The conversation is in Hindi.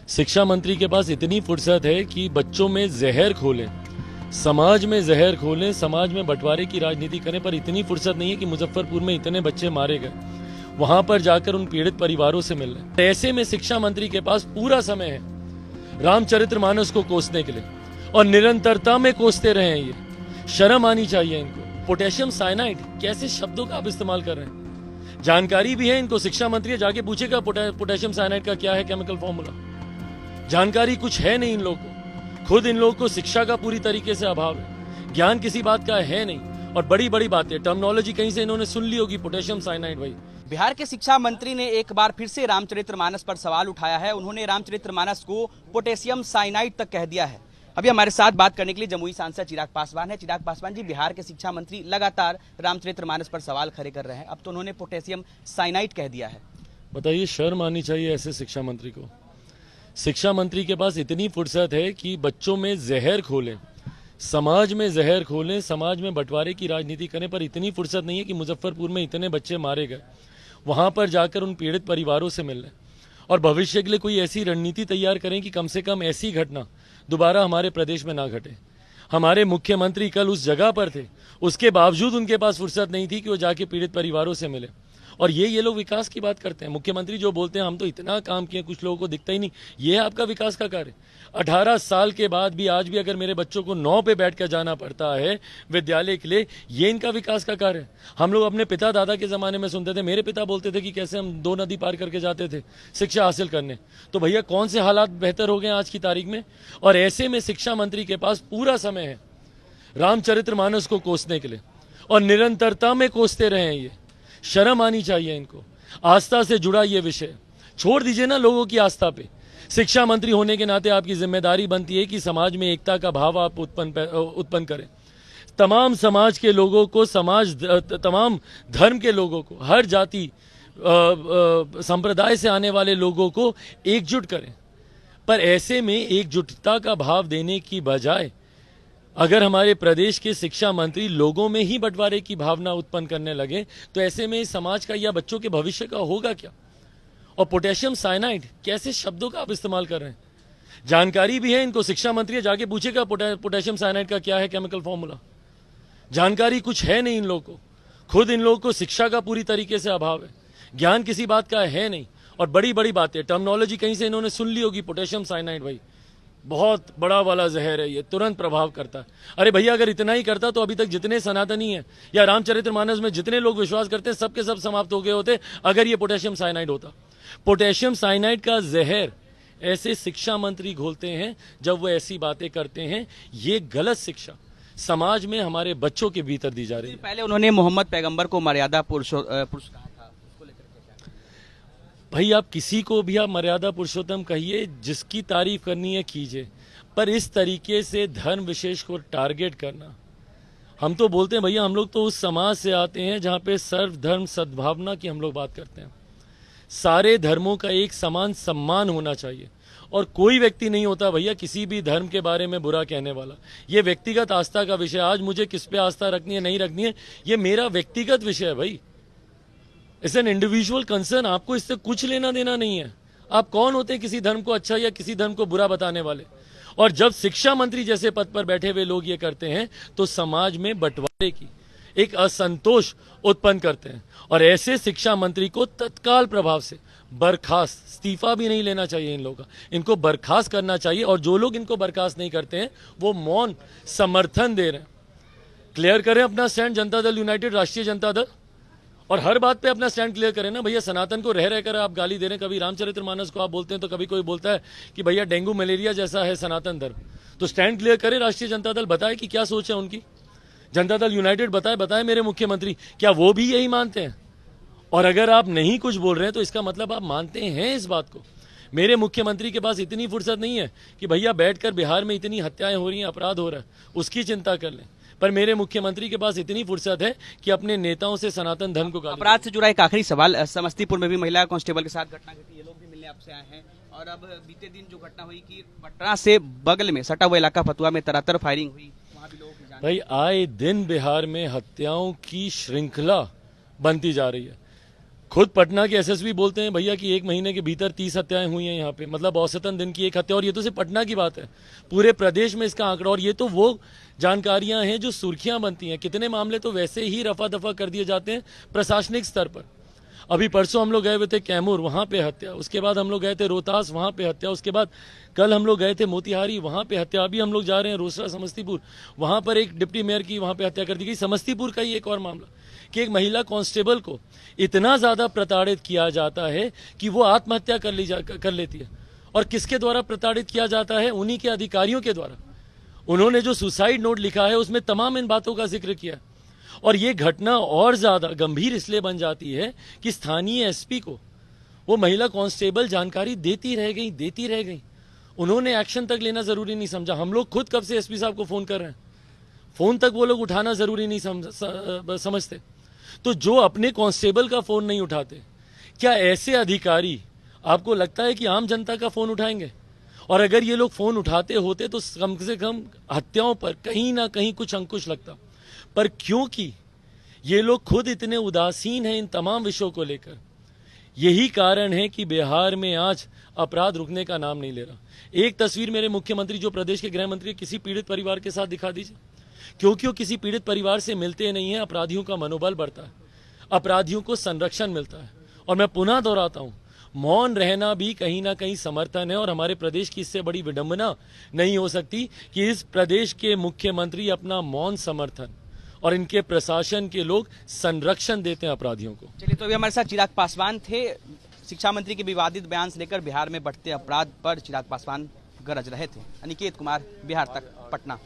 शिक्षा मंत्री के पास इतनी फुर्सत है कि बच्चों में जहर खोलें, समाज में जहर खोलें, समाज में बंटवारे की राजनीति करें, पर इतनी फुर्सत नहीं है कि मुजफ्फरपुर में इतने बच्चे मारे गए, वहां पर जाकर उन पीड़ित परिवारों से मिलने। ऐसे में शिक्षा मंत्री के पास पूरा समय है रामचरितमानस को कोसने के लिए, और निरंतरता में कोसते रहे हैं। ये शर्म आनी चाहिए इनको। पोटेशियम साइनाइड, कैसे शब्दों का आप इस्तेमाल कर रहे हैं? जानकारी भी है इनको, शिक्षा मंत्री जाके पूछेगा पोटेशियम साइनाइड का क्या है केमिकल फॉर्मूला। जानकारी कुछ है नहीं इन लोगों को, खुद इन लोगों को शिक्षा का पूरी तरीके से अभाव है, ज्ञान किसी बात का है नहीं, और बड़ी बड़ी बातें, टर्मिनोलॉजी कहीं से इन्होंने सुन ली होगी, पोटेशियम साइनाइड। भाई, बिहार के शिक्षा मंत्री ने एक बार फिर से रामचरितमानस पर सवाल उठाया है। उन्होंने रामचरितमानस को पोटेशियम साइनाइड तक कह दिया है। अभी हमारे साथ बात करने के लिए जमुई सांसद चिराग पासवान है। चिराग पासवान जी, बिहार के शिक्षा मंत्री लगातार रामचरितमानस पर सवाल खड़े कर रहे हैं, अब तो उन्होंने पोटेशियम साइनाइड कह दिया है। बताइए, शर्म आनी चाहिए ऐसे शिक्षा मंत्री को। शिक्षा मंत्री के पास इतनी फुर्सत है कि बच्चों में जहर खोलें, समाज में जहर खोलें, समाज में बंटवारे की राजनीति करें, पर इतनी फुर्सत नहीं है कि मुजफ्फरपुर में इतने बच्चे मारे गए, वहां पर जाकर उन पीड़ित परिवारों से मिलने, और भविष्य के लिए कोई ऐसी रणनीति तैयार करें कि कम से कम ऐसी घटना दोबारा हमारे प्रदेश में ना घटे। हमारे मुख्यमंत्री कल उस जगह पर थे, उसके बावजूद उनके पास फुर्सत नहीं थी कि वो जाके पीड़ित परिवारों से मिले। और ये लोग विकास की बात करते हैं। मुख्यमंत्री जो बोलते हैं हम तो इतना काम किए, कुछ लोगों को दिखता ही नहीं। ये है आपका विकास का कार्य? 18 साल के बाद भी आज भी अगर मेरे बच्चों को 9 पे बैठ कर जाना पड़ता है विद्यालय के लिए, ये इनका विकास का कार्य है? हम लोग अपने पिता दादा के जमाने में सुनते थे, मेरे पिता बोलते थे कि कैसे हम 2 नदी पार करके जाते थे शिक्षा हासिल करने। तो भैया, कौन से हालात बेहतर हो गए आज की तारीख में? और ऐसे में शिक्षा मंत्री के पास पूरा समय है रामचरितमानस को कोसने के लिए, और निरंतरता में कोसते रहे हैं। ये शर्म आनी चाहिए इनको। आस्था से जुड़ा ये विषय छोड़ दीजिए ना लोगों की आस्था पे। शिक्षा मंत्री होने के नाते आपकी जिम्मेदारी बनती है कि समाज में एकता का भाव आप उत्पन्न करें। तमाम समाज के लोगों को, तमाम धर्म के लोगों को, हर जाति संप्रदाय से आने वाले लोगों को एकजुट करें। पर ऐसे में एकजुटता का भाव देने की बजाय अगर हमारे प्रदेश के शिक्षा मंत्री लोगों में ही बंटवारे की भावना उत्पन्न करने लगे, तो ऐसे में समाज का या बच्चों के भविष्य का होगा क्या? और पोटेशियम साइनाइड, कैसे शब्दों का आप इस्तेमाल कर रहे हैं? जानकारी भी है इनको, शिक्षा मंत्री जाके पूछेगा पोटेशियम साइनाइड का क्या है केमिकल फॉर्मूला। जानकारी कुछ है नहीं इन लोगों को, खुद इन लोगों को शिक्षा का पूरी तरीके से अभाव है, ज्ञान किसी बात का है नहीं, और बड़ी बड़ी बातें, टर्मिनोलॉजी कहीं से इन्होंने सुन ली होगी, पोटेशियम साइनाइड। भाई, बहुत बड़ा वाला जहर है, ये तुरंत प्रभाव करता है। अरे भैया, अगर इतना ही करता तो अभी तक जितने सनातनी हैं या रामचरितमानस में जितने लोग विश्वास करते हैं, सबके सब समाप्त हो गए होते अगर ये पोटेशियम साइनाइड होता। पोटेशियम साइनाइड का जहर ऐसे शिक्षा मंत्री घोलते हैं जब वो ऐसी बातें करते हैं। ये गलत शिक्षा समाज में हमारे बच्चों के भीतर दी जा रही है। पहले उन्होंने मोहम्मद पैगंबर को मर्यादा पुरुष कहा था, उसको लेकर के क्या? भाई, आप किसी को भी आप मर्यादा पुरुषोत्तम कहिए, जिसकी तारीफ करनी है कीजिए, पर इस तरीके से धर्म विशेष को टारगेट करना, हम तो बोलते हैं भैया, हम लोग तो उस समाज से आते हैं जहां पे सर्वधर्म सद्भावना की हम लोग बात करते हैं। सारे धर्मों का एक समान सम्मान होना चाहिए, और कोई व्यक्ति नहीं होता भैया किसी भी धर्म के बारे में बुरा कहने वाला। ये व्यक्तिगत आस्था का विषय। आज मुझे किस पे आस्था रखनी है नहीं रखनी है, ये मेरा व्यक्तिगत विषय है भाई। It's an individual concern. आपको इससे कुछ लेना देना नहीं है। आप कौन होते हैं किसी धर्म को अच्छा या किसी धर्म को बुरा बताने वाले? और जब शिक्षा मंत्री जैसे पद पर बैठे हुए लोग ये करते हैं, तो समाज में बंटवारे की एक असंतोष उत्पन्न करते हैं, और ऐसे शिक्षा मंत्री को तत्काल प्रभाव से बर्खास्त, इस्तीफा भी नहीं लेना चाहिए इन लोगों का, इनको बर्खास्त करना चाहिए। और जो लोग इनको बर्खास्त नहीं करते हैं वो मौन समर्थन दे रहे हैं। क्लियर करें अपना स्टैंड, जनता दल यूनाइटेड, राष्ट्रीय जनता दल, और हर बात पे अपना स्टैंड क्लियर करें ना भैया। सनातन को रह रहकर आप गाली दे रहे हैं, कभी रामचरितमानस को आप बोलते हैं तो कभी कोई बोलता है कि भैया डेंगू मलेरिया जैसा है सनातन धर्म। तो स्टैंड क्लियर करें, राष्ट्रीय जनता दल बताए कि क्या सोच है उनकी। जनता दल यूनाइटेड बताए मेरे मुख्यमंत्री, क्या वो भी यही मानते हैं? और अगर आप नहीं कुछ बोल रहे हैं तो इसका मतलब आप मानते हैं इस बात को। मेरे मुख्यमंत्री के पास इतनी फुर्सत नहीं है कि भैया बैठकर बिहार में इतनी हत्याएं हो रही हैं, अपराध हो रहा है, उसकी चिंता कर लें, पर मेरे मुख्यमंत्री के पास इतनी फुर्सत है कि अपने नेताओं से सनातन धर्म को। अपराध से जुड़ा एक आखिरी सवाल, समस्तीपुर में भी महिला कांस्टेबल के साथ घटना घटी, ये लोग भी मिलने आपसे आए हैं, और अब बीते दिन जो घटना हुई कि पटना से बगल में सटा हुआ इलाका फतुहा में तरह फायरिंग हुई, वहाँ भी लोग भाई, आए दिन बिहार में हत्याओं की श्रृंखला बनती जा रही है। खुद पटना के एसएसपी बोलते हैं भैया कि 1 महीने के भीतर 30 हत्याएं हुई हैं यहाँ पे, मतलब औसतन दिन की 1 हत्या। और ये तो सिर्फ पटना की बात है, पूरे प्रदेश में इसका आंकड़ा। और ये तो वो जानकारियां हैं जो सुर्खियां बनती हैं। कितने मामले तो वैसे ही रफा दफा कर दिए जाते हैं प्रशासनिक स्तर पर। अभी परसों हम लोग गए हुए थे कैमूर, वहां पे हत्या। उसके बाद हम लोग गए थे रोहतास, वहां पे हत्या। उसके बाद कल हम लोग गए थे मोतिहारी, वहां पे हत्या। अभी हम लोग जा रहे हैं रोसड़ा समस्तीपुर, वहां पर एक डिप्टी मेयर की वहां पे हत्या कर दी गई। समस्तीपुर का ही एक और मामला कि एक महिला कांस्टेबल को इतना ज्यादा प्रताड़ित किया जाता है कि वो आत्महत्या कर लेती है। और किसके द्वारा प्रताड़ित किया जाता है? उन्हीं के अधिकारियों के द्वारा। उन्होंने जो सुसाइड नोट लिखा है उसमें तमाम इन बातों का जिक्र किया। और ये घटना और ज्यादा गंभीर इसलिए बन जाती है कि स्थानीय एसपी को वो महिला कांस्टेबल जानकारी देती रह गई। उन्होंने एक्शन तक लेना जरूरी नहीं समझा। हम लोग खुद कब से एसपी साहब को फोन कर रहे हैं, फोन तक वो लोग उठाना जरूरी नहीं समझते। तो जो अपने कांस्टेबल का फोन नहीं उठाते, क्या ऐसे अधिकारी आपको लगता है कि आम जनता का फोन उठाएंगे? और अगर ये लोग फोन उठाते होते तो कम से कम हत्याओं पर कहीं ना कहीं कुछ अंकुश लगता। पर क्योंकि ये लोग खुद इतने उदासीन हैं इन तमाम विषयों को लेकर, यही कारण है कि बिहार में आज अपराध रुकने का नाम नहीं ले रहा। एक तस्वीर मेरे मुख्यमंत्री जो प्रदेश के गृह मंत्री किसी पीड़ित परिवार के साथ दिखा दीजिए। क्योंकि वो किसी पीड़ित परिवार से मिलते नहीं है, अपराधियों का मनोबल बढ़ता है, अपराधियों को संरक्षण मिलता है। और मैं पुनः दोहराता हूं, मौन रहना भी कहीं ना कहीं समर्थन है। और हमारे प्रदेश की इससे बड़ी विडंबना नहीं हो सकती कि इस प्रदेश के मुख्यमंत्री अपना मौन समर्थन और इनके प्रशासन के लोग संरक्षण देते हैं अपराधियों को। चलिए, तो अभी हमारे साथ चिराग पासवान थे। शिक्षा मंत्री के विवादित बयान से लेकर बिहार में बढ़ते अपराध पर चिराग पासवान गरज रहे थे। अनिकेत कुमार, बिहार तक, पटना।